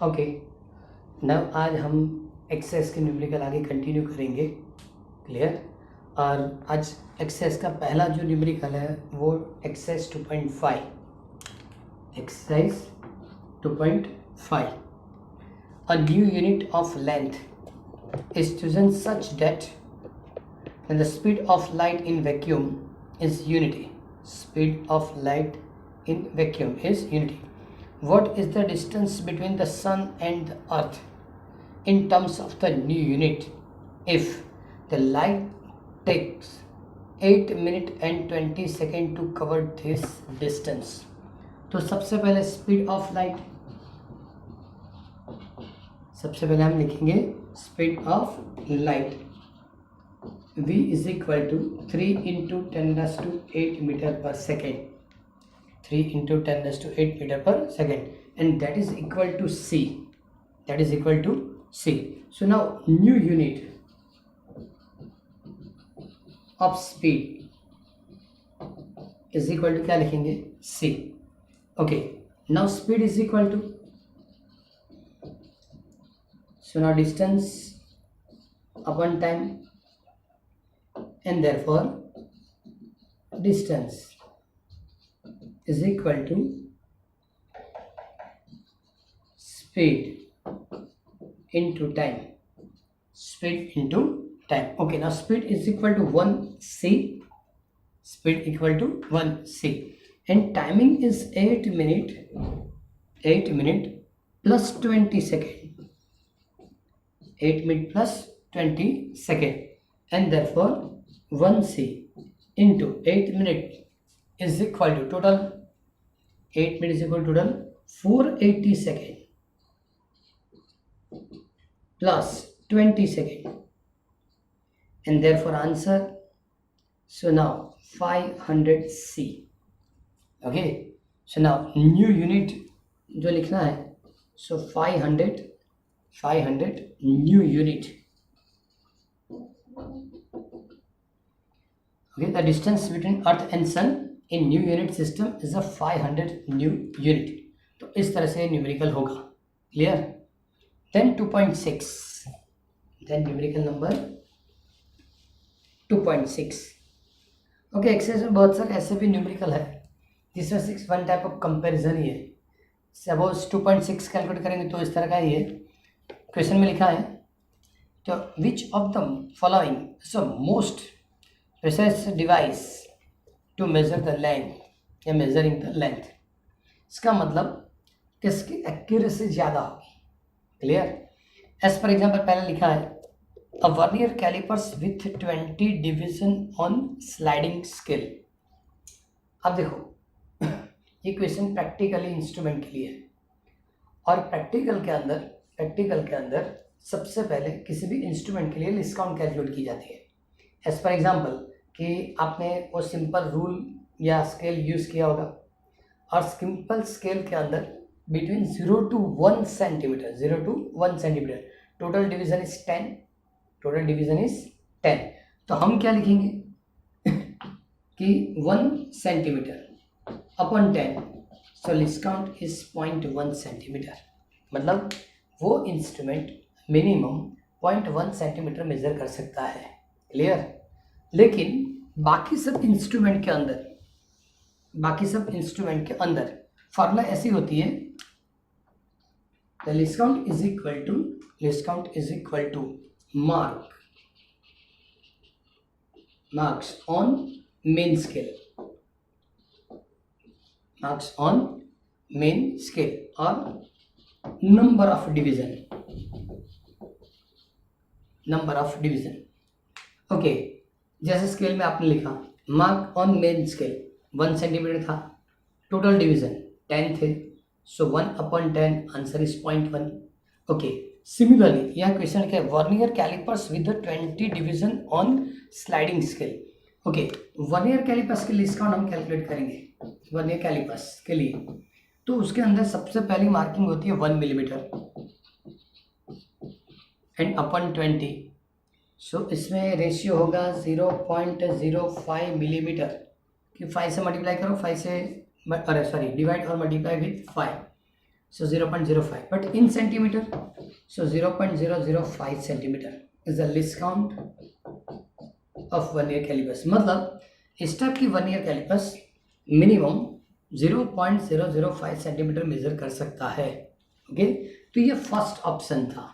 Okay, नव आज हम एक्सेस के न्यूमेरिकल आगे कंटिन्यू करेंगे। क्लियर। और आज एक्सेस का पहला जो न्यूमेरिकल है वो access 2.5, exercise 2.5। A new unit of length is chosen such that when the speed of light in vacuum is unity, speed of light in vacuum is unity. What is the distance between the sun and the earth in terms of the new unit if the light takes 8 minutes and 20 seconds to cover this distance? तो सबसे पहले speed of light, सबसे पहले हम लिखेंगे speed of light v is equal to 3 into 10 raised to 8 meter per second, 3 into 10 raised to 8 meter per second, and that is equal to c, that is equal to c. So now new unit of speed is equal to क्या लिखेंगे c. Okay, now speed is equal to, so now distance upon time, and therefore distance is equal to speed into time, speed into time. Okay, now speed is equal to 1c, speed equal to 1c, and timing is 8 minute plus 20 second, 8 minute plus 20 second, and therefore 1c into 8 minute is equal to total, 8 minutes is equal to total 480 second plus 20 second, and therefore answer, so now 500c. okay, so now new unit जो लिखना है, so 500 new unit. Okay, the distance between earth and sun in new unit system is a 500 new unit. तो इस तरह से numerical होगा. Clear. Then 2.6, then numerical number 2.6. Okay, एक्सेस में बहुत सारे ऐसे भी न्यूमेरिकल है जिसमें 6 वन टाइप ऑफ कंपैरिजन ही है. सपोज 2.6 कैलकुलेट करेंगे तो इस तरह का ही है. क्वेश्चन में लिखा है तो which of the following is the most precise device to measure the length या measuring the length. इसका मतलब किसकी एक्यूरेसी ज़्यादा होगी. क्लियर. एज पर एग्जाम्पल पहले लिखा है a vernier callipers with 20 division on sliding scale. अब देखो ये क्वेश्चन प्रैक्टिकली इंस्ट्रूमेंट के लिए है और प्रैक्टिकल के अंदर सबसे पहले किसी भी इंस्ट्रूमेंट के लिए लिस्ट काउंट कैलकुलेट की जाती है. एज पर एग्जाम्पल कि आपने वो सिंपल रूल या स्केल यूज़ किया होगा और सिंपल स्केल के अंदर between 0 to 1 centimetre, 0 to 1 centimetre total division is 10, total division is 10. तो हम क्या लिखेंगे कि 1 centimetre upon 10, so list count is 0.1 centimetre. मतलब वो इंस्ट्रूमेंट मिनिमम 0.1 सेंटीमीटर मेजर कर सकता है. क्लियर. लेकिन बाकी सब इंस्ट्रूमेंट के अंदर फॉर्मूला ऐसी होती है, the least count is equal to marks on main scale और नंबर ऑफ डिवीजन. ओके, जैसे स्केल में आपने लिखा mark on main scale 1 centimetre था, टोटल डिवीजन 10 थे, so 1/10 answer is 0.1. Okay, similarly यह क्वेश्चन क्या है, vernier callipers with 20 division on sliding scale. Okay, vernier callipers के लिस्ट काउंट हम कैलकुलेट करेंगे. वर्नियर कैलिपर्स के लिए तो उसके अंदर सबसे पहली मार्किंग होती है 1 मिलीमीटर एंड अपॉन 20. सो इसमें रेशियो होगा 0.05 मिलीमीटर कि 5 से मल्टीप्लाई करो, 5 से डिवाइड और multiply with 5. so 0.05, but in centimeter, so 0.005 centimeter is the least count of vernier callipers. मतलब इस टाइप की vernier callipers minimum 0.005 centimetre measure कर सकता है. ओके, तो ये फर्स्ट ऑप्शन था.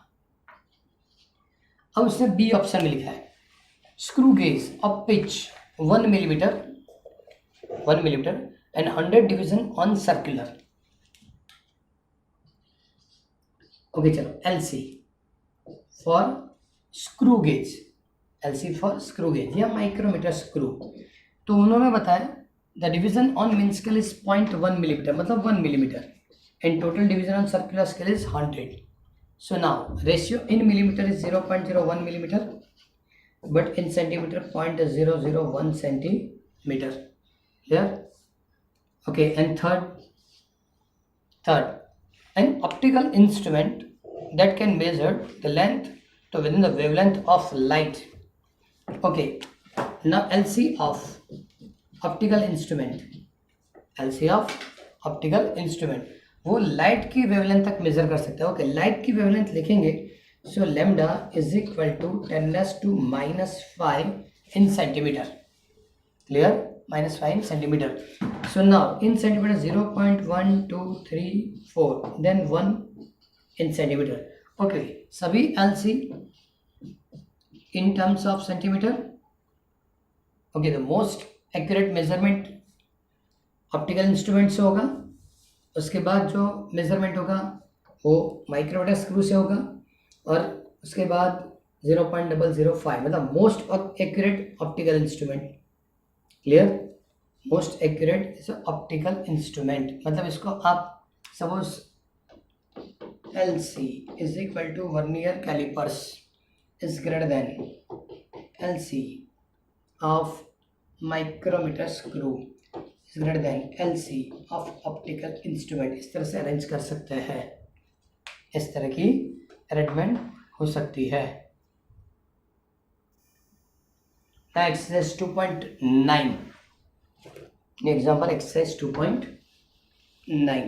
अब उसने बी ऑप्शन में लिखा है screw gauge of pitch 1 millimetre and 100 division on circular. Okay चलो, LC for screw gauge, LC for screw gauge या माइक्रोमीटर स्क्रू. तो उन्होंने बताया the division on mean scale is 0.1 millimetre, मतलब 1 millimetre, and total division on circular scale is 100. So now ratio in millimeter is 0.01 millimeter, but in centimeter 0.001 centimeter. Clear? Okay, and third, an optical instrument that can measure the length to within the wavelength of light. Okay, now LC of optical instrument, वो light की wavelength तक measure कर सकते हैं. Okay, light की wavelength लिखेंगे, so lambda is equal to 10⁻⁵ in centimetre. Clear? -5 in centimetre. So now in centimetre 0.1234, then 1 in centimetre. Okay, सभी LC in terms of centimetre. Okay, the most accurate measurement optical instrument से होगा. उसके बाद जो measurement होगा वो micrometer screw से होगा, और उसके बाद 0.005, मतलब most accurate optical instrument. Clear? Most accurate is optical instrument. मतलब इसको आप suppose LC is equal to vernier callipers is greater than LC of micrometer screw is greater than LC of optical instrument. इस तरह से arrange कर सकते हैं, इस तरह की अरेंजमेंट हो सकती है. Exercise 2.9, example exercise 2.9.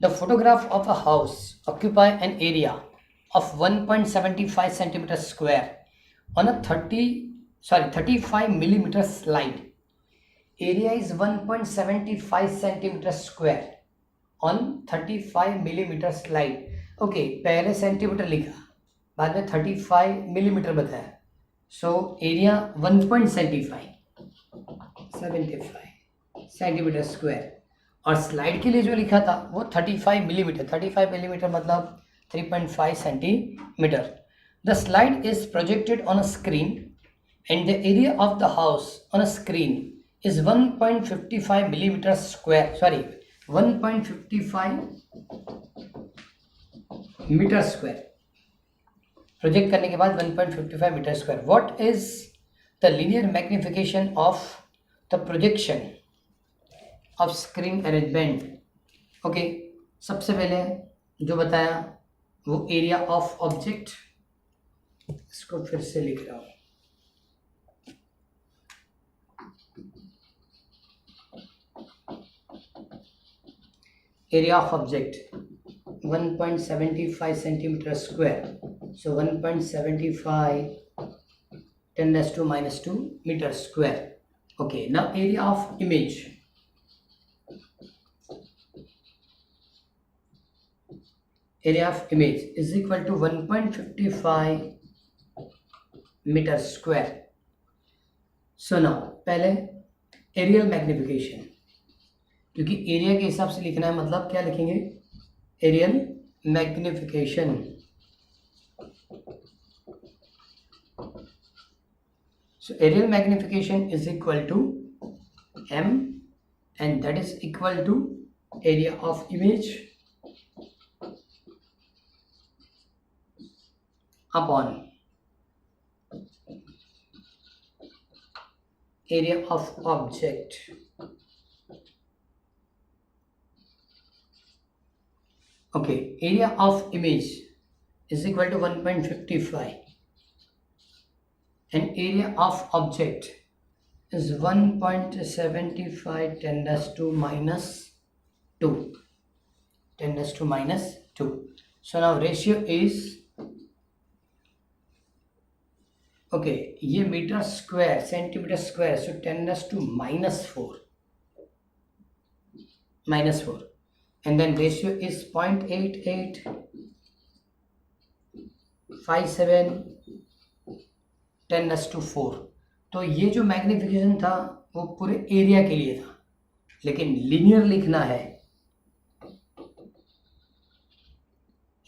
The photograph of a house occupy an area of 1.75 centimeter square on a 35 millimeter slide. Area is 1.75 centimeter square on 35 millimeter slide. Okay, पहले सेंटीमीटर लिखा, बाद में 35 मिलीमीटर बताया. So area 1.75 सेंटीमीटर स्क्वायर, और slide के लिए जो लिखा था वो 35 मिलीमीटर. 35 मिलीमीटर मतलब 3.5 centimetre. The slide is projected on a screen and the area of the house on a screen is 1.55 millimetre square, sorry 1.55 metre square. Project करने के बाद 1.55 metre square. What is the linear magnification of the projection of screen arrangement. Okay, सबसे पहले जो बताया वो area of object, इसको फिर से लिख रहा हूँ. Area of object 1.75 centimetre square, so 1.75 10⁻⁻² metre square. Okay, now area of image, area of image is equal to 1.55 meter square. So now पहले एरियल मैग्निफिकेशन, क्योंकि एरिया के हिसाब से लिखना है, मतलब क्या लिखेंगे, areal magnification. So aerial magnification is equal to m, and that is equal to area of image upon area of object. Okay, area of image is equal to 1.55 an area of object is 1.75 10 raised to minus 2, 10 raised to minus 2. So now ratio is, okay, ये metre square centimetre square, so 10 raised to minus 4, and then ratio is 0.8857 10 raised to 4. तो ये जो magnification था वो पूरे area के लिए था, लेकिन लीनियर लिखना है,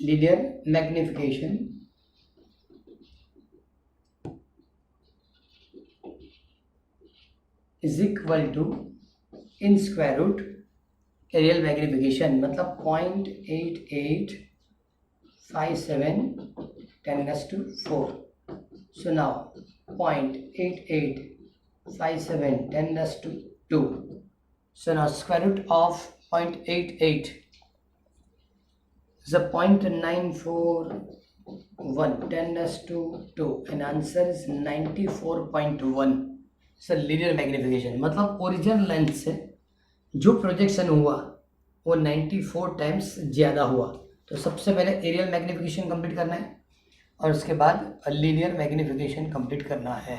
linear magnification is equal to in square root areal magnification, मतलब 0.8857 10 raised to 4. So now 0.8857 10 raised to 2. So now square root of 0.88 is a 0.941 10 raised to 2, and answer is 94.1. Sir linear magnification मतलब original length से जो projection हुआ वो 94 times ज़्यादा हुआ. तो सबसे पहले एरियल मैग्निफिकेशन कंप्लीट करना है और उसके बाद लीनियर मैग्निफिकेशन कंप्लीट करना है.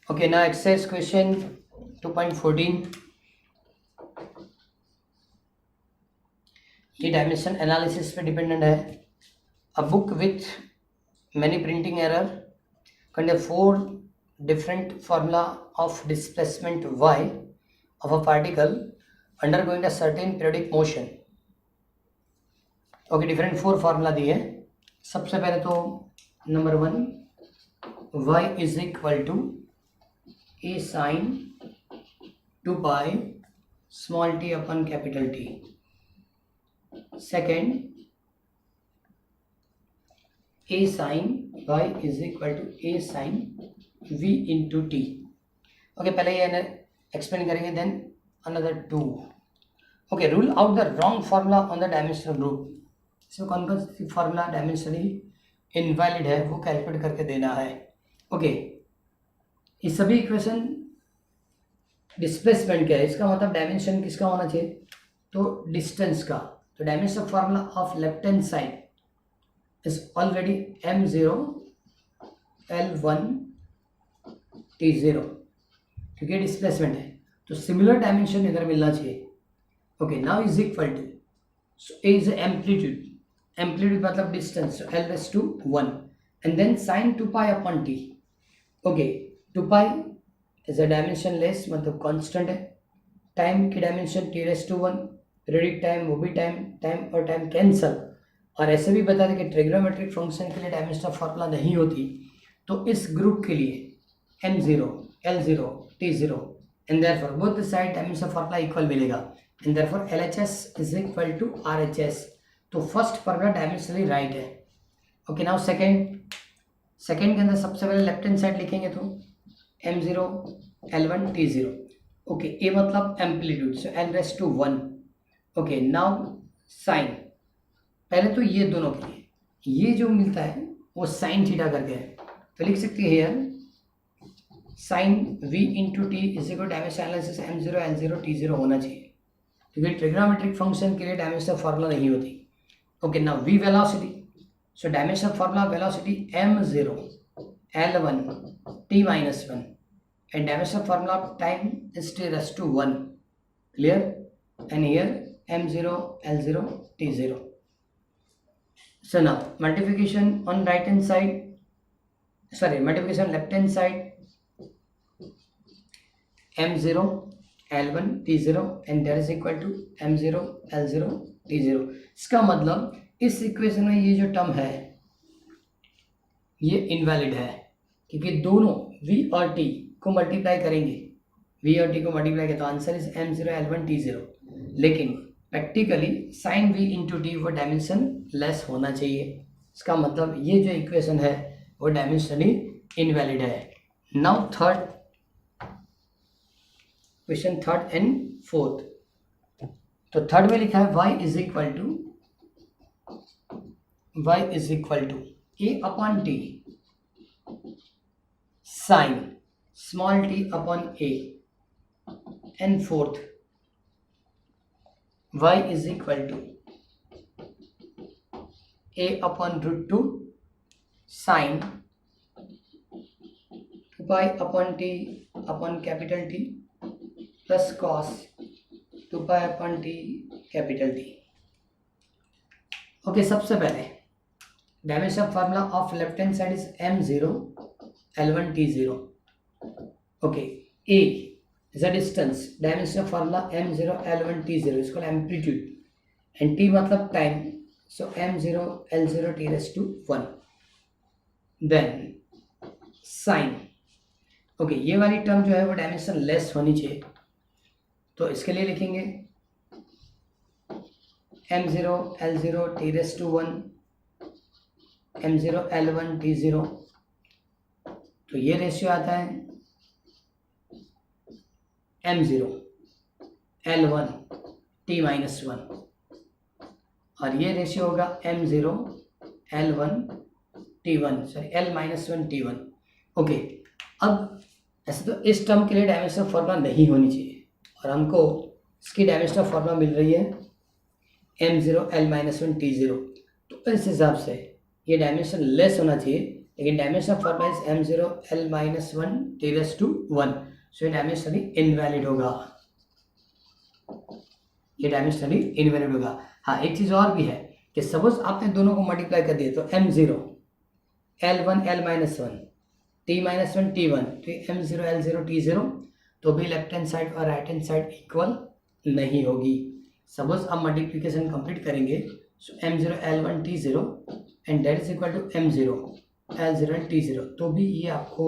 Okay, now exercise question 2.14. ये डायमेंशन एनालिसिस पे डिपेंडेंट है. A book with many printing error contain 4 different formula of displacement y of a particle undergoing a certain periodic motion. Okay, different 4 formula दिए. सबसे पहले तो number 1, y is equal to a sine 2 pi small t upon capital T. Second, a sine y is equal to a sine v into t. Okay, पहले ये explain करेंगे, then another 2. Okay, rule out the wrong formula on the dimensional group. इसमें कौन कौन सी formula dimensionally invalid है वो calculate करके देना है. ओके, ये सभी इक्वेशन डिस्प्लेसमेंट क्या है, इसका मतलब डायमेंशन किसका होना चाहिए, तो डिस्टेंस का. तो dimension formula of left hand side is already m0 l1 t0, क्योंकि डिस्प्लेसमेंट है तो सिमिलर डायमेंशन इधर मिलना चाहिए. Okay, now is equal to, so a is amplitude, amplitude मतलब distance, so l raised to 1, and then sin 2 pi upon t. Okay, 2 pi is a dimensionless मतलब constant है. Time की dimension t raised to 1, periodic time वो भी time और time cancel. और ऐसे भी बता दें कि ट्रिग्नोमेट्रिक फंक्शन के लिए डायमेंशनल फार्मूला नहीं होती, तो इस ग्रुप के लिए m0 l0 t0, and therefore both the side dimensional formula equal मिलेगा, and therefore LHS is equal to RHS. तो फर्स्ट फार्मूला डायमेंशनली राइट है. ओके, नाउ सेकंड के अंदर सबसे पहले लेफ्ट हैंड साइड लिखेंगे तो m0 l1 t0. ओके, ए मतलब amplitude, so l raised to 1. Okay, now sine, पहले तो ये दोनों के लिए ये जो मिलता है वो साइन थीटा करके है, तो लिख सकते हैं here sine v into T is equal dimension analysis m0 l0 t0 होना चाहिए, क्योंकि ट्रिग्नोमेट्रिक फंक्शन के लिए डायमेंशनल फार्मूला नहीं होती. Okay, now v velocity, so dimensional formula velocity m0 l1 t-1, and dimensional formula of time is t raised to 1. Clear? And here m0 l0 t0. So now multiplication on right hand side, multiplication on left hand side, m0 l1 t0 and that is equal to m0 l0 t0. इसका मतलब इस equation में ये जो term है ये invalid है, क्योंकि दोनों v और t को मल्टीप्लाई करेंगे, v और t को मल्टीप्लाई करें तो answer is m0 l1 t0. लेकिन practically sine v into t वो डायमेंशन लेस होना चाहिए. इसका मतलब ये जो इक्वेशन है वो डायमेंशनली इनवैलिड है. Now third question, third and fourth. तो थर्ड में लिखा है y is equal to a upon t sine small t upon a, and fourth y is equal to a upon root two sine 2 pi upon t upon capital T plus cos 2 pi upon t capital T। Okay, सबसे पहले dimension formula of left hand side is m0 L1 T0। Okay, a is a distance, dimension formula m0 L1 T0 is called amplitude, and t मतलब time, so m0 L0 t raised to 1। then sin, okay ये वाली term जो है वो dimension less होनी चाहिए, तो इसके लिए लिखेंगे m0 L0 t raised to 1 m0 L1 T0, तो ये रेशियो आता है m0 L1 t माइनस 1, और ये रेशियो होगा m0 L1 T1, sorry L minus 1 T1। Okay, अब ऐसे तो इस टर्म के लिए डायमेंशनल फॉर्मूला नहीं होनी चाहिए, और हमको इसकी डायमेंशनल फॉर्मूला मिल रही है m0 L माइनस 1 T0, तो इस हिसाब से ये डायमेंशन लेस होना चाहिए, लेकिन dimensional formula is m0 L minus 1 t raise to 1, so ये डायमेंशनली इनवैलिड होगा, ये डायमेंशनली इनवैलिड होगा। हाँ, एक चीज़ और भी है कि सपोज आपने दोनों को मल्टीप्लाई कर दिया, तो m0 L1 L minus 1 t minus 1 T1, तो m0 L0 T0, तो भी लेफ्ट हैंड साइड और राइट हैंड साइड इक्वल नहीं होगी। सपोज आप मल्टीप्लिकेशन कंप्लीट करेंगे, so m0 L1 T0 and that is equal to m0 L0 T0, तो भी ये आपको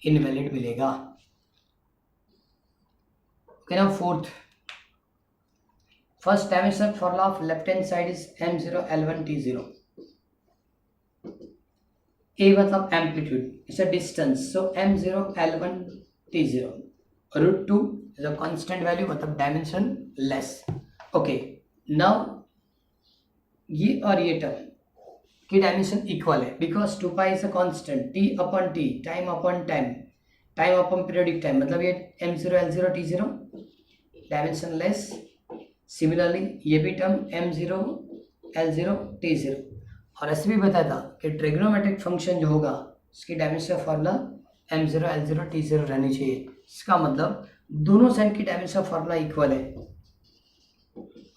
इनवैलिड मिलेगा। Okay, now fourth, first dimension formula of left hand side is m0 L1 T0। a मतलब amplitude, it's a distance, so m0 L1 T0, root 2 is a constant value, मतलब dimension less. Okay, now ये और ये term की dimension equal है, because 2 pi is a constant, t upon t, time upon time, time upon periodic time, मतलब ये m0 L0 T0 dimension less. Similarly ये भी टर्म m0 L0 T0, और ऐसे भी बताया था कि ट्रिग्नोमेट्रिक फंक्शन जो होगा उसकी dimension formula m0 L0 T0 रहनी चाहिए। इसका मतलब दोनों साइड की डायमेंशन फार्मूला इक्वल है,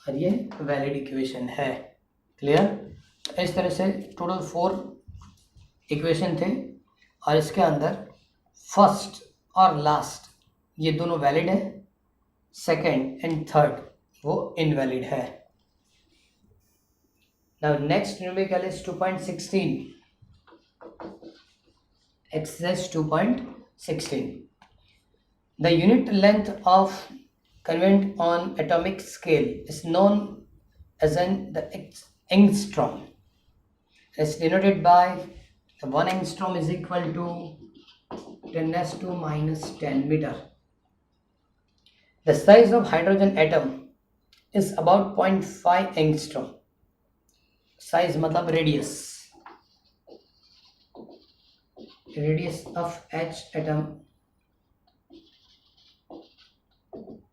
और ये वैलिड इक्वेशन है। क्लियर? इस तरह से टोटल 4 इक्वेशन थे, और इसके अंदर फर्स्ट और लास्ट ये दोनों वैलिड है, सेकंड एंड थर्ड वो इनवैलिड है। Now next numerical is 2.16, exercise 2.16. The unit length of convent on atomic scale is known as the angstrom. It's denoted by 1 angstrom is equal to 10⁻⁻10 meter. The size of hydrogen atom is about 0.5 angstrom. Size मतलब radius, radius of H atom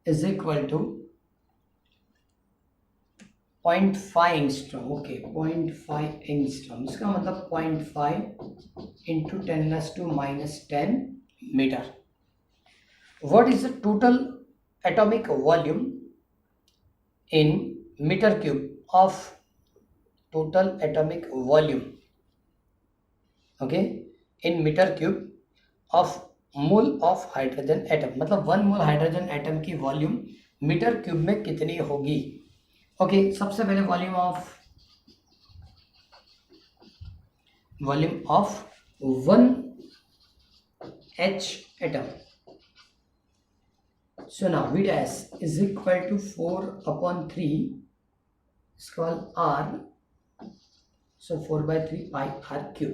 is equal to 0.5 angstrom. Okay, 0.5 angstrom, इसका मतलब 0.5 into 10⁻⁻10 metre. What is the total atomic volume in metre cube of total atomic volume, okay, in meter cube of mole of hydrogen atom, मतलब 1 मोल hydrogen atom की volume metre cube में कितनी होगी। Okay, सबसे पहले volume of 1 H atom, so now V dash is equal to 4/3 is called R, so 4/3 pi r cube.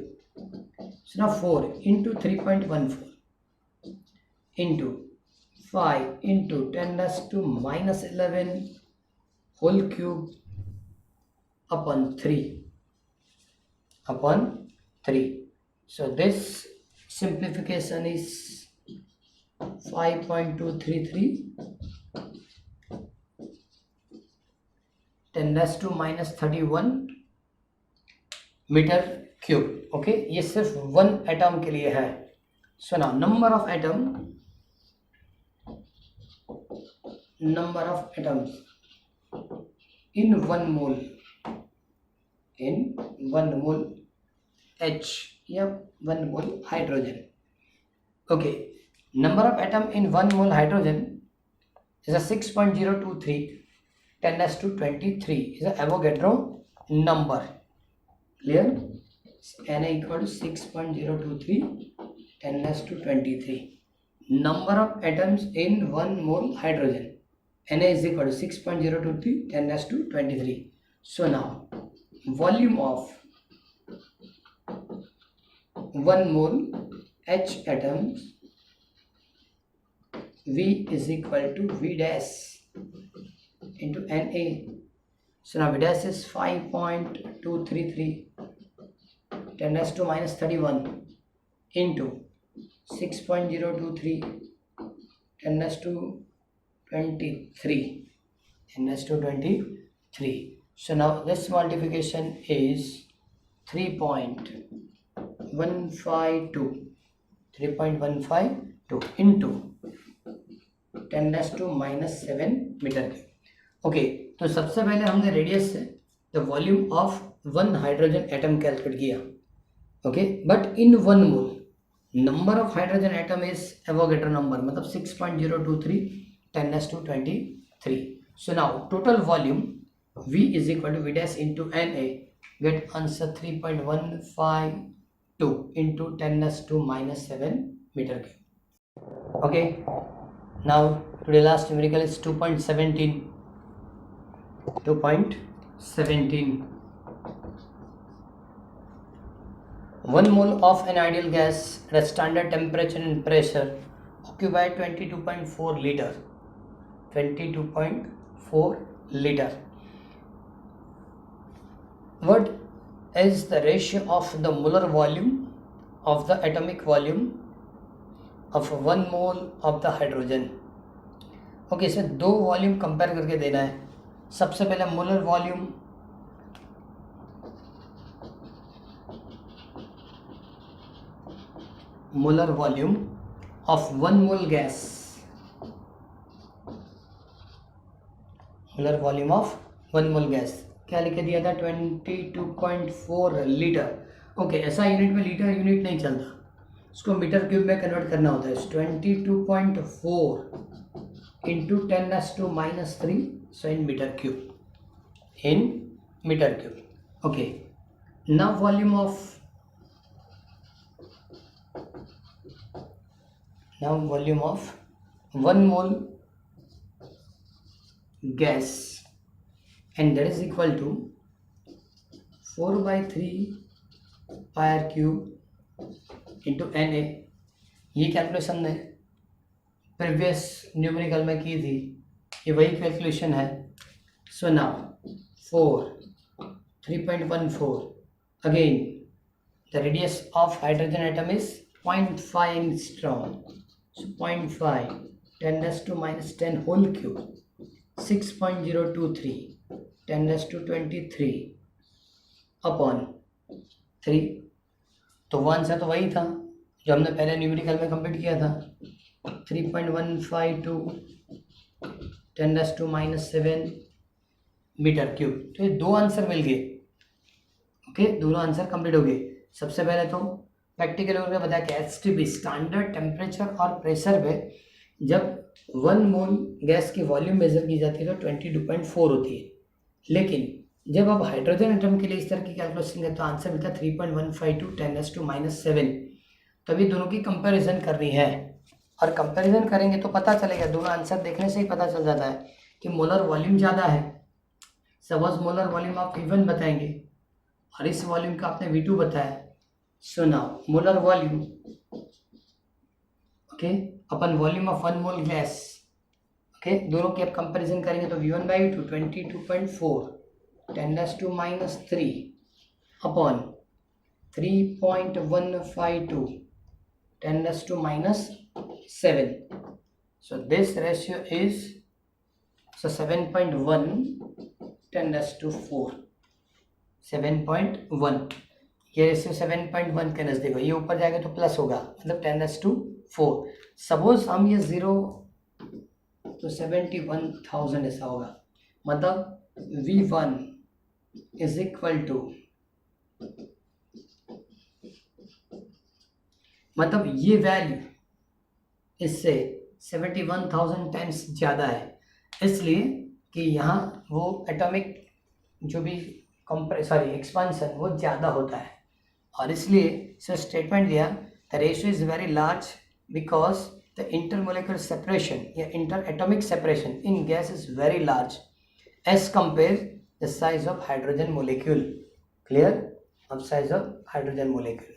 So now 4 into 3.14 into 5 into 10⁻⁻11 whole cube upon 3 upon 3. So this simplification is 5.233 10⁻⁻31 metre cube. Okay, ये सिर्फ one atom के लिए है. So now number of atoms in 1 mole H या 1 mole hydrogen. Okay, number of atom in 1 mole hydrogen is a 6.023 10⁻23 is a Avogadro number. Clear? Na equal to 6.023 10⁻23. Number of atoms in 1 mole hydrogen. Na is equal to 6.023 10⁻23. So now volume of 1 mole H atoms, V is equal to V dash into Na. So now V dash is 5.233 10⁻⁻31 into 6.023 10⁻23. So now this multiplication is 3.152 into 10⁻⁻7 metre cube. Okay, तो सबसे पहले हमने radius से the volume of 1 hydrogen atom calculate किया. Okay, but in 1 mole number of hydrogen atom is Avogadro number, मतलब 6.023 10⁻23. So now total volume V is equal to V dash into Na. Get answer 3.152 into 10⁻⁻7 meter cube. Okay, now today last numerical is 2.17. 1 mole of an ideal gas at a standard temperature and pressure occupy 22.4 liter. 22.4 liter. What is the ratio of the molar volume of the atomic volume of 1 mole of the hydrogen? Okay, इसमें दो volume compare करके देना है. सबसे पहले molar volume of 1 mole gas. Molar volume of 1 mole gas क्या लिख दिया था? 22.4 लीटर. ओके, ऐसा यूनिट में लीटर यूनिट नहीं चलता, उसको मीटर क्यूब में कन्वर्ट करना होता है. 22.4 into 10⁻⁻3, so in metre cube. Okay, now volume of 1 mole gas, and that is equal to 4/3 pi r cube into Na. ये कैलकुलेशन ने प्रीवियस न्यूमेरिकल में की थी, ये वही कैलकुलेशन है. So now 3.14. Again the radius of hydrogen atom is 0.5 angstrom. So 0.5 10⁻⁻10 whole cube 6.023 10⁻23 upon 3. तो वो आंसर तो वही था जो हमने पहले न्यूमेरिकल में कंप्लीट किया था. 3.152 10⁻⁻7 मीटर क्यूब. तो ये दो आंसर मिल गए. ओके, दोनों आंसर कंप्लीट हो गए. सबसे पहले तो प्रैक्टिकल में बताया कि एसटीपी स्टैंडर्ड टेम्परेचर और प्रेशर पे जब 1 मोल गैस की वॉल्यूम मेजर की जाती है तो 22.4 होती है. लेकिन जब आप हाइड्रोजन एटम के लिए इस तरह की कैलकुलेशन करें तो आंसर मिलता है 3.152 10⁻⁻7. तभी दोनों की कंपैरिजन करनी है, और कंपैरिजन करेंगे तो पता चलेगा. दोनों आंसर देखने से ही पता चल जाता है कि मोलर वॉल्यूम ज़्यादा है. सपोज मोलर वॉल्यूम आप V1 बताएंगे और इस वॉल्यूम का आपने V2 बताया. So now molar volume okay upon volume of 1 mole gas. Okay, दोनों की आप कंपैरिजन करेंगे तो V1/V2 22.4 10⁻³ upon 3.152 10⁻⁷. So this ratio is 7.1 10⁴. 7.1 ये रेशियो 7.1 के नज़दीक हो, ये ऊपर जाएगा तो प्लस होगा, मतलब 10⁴. सपोज हम ये 0 तो 71,000 ऐसा होगा, मतलब V1 इज इक्वल टू, मतलब ये वैल्यू इससे 71,000 टाइम्स ज़्यादा है, इसलिए कि यहाँ वो एटॉमिक जो भी एक्सपांसन वो ज़्यादा होता है, और इसलिए सर स्टेटमेंट दिया the ratio is very large because the intermolecular separation या inter atomic separation in gas is very large as compare the size of hydrogen molecule. Clear? अब साइज ऑफ हाइड्रोजन मोलिक्यूल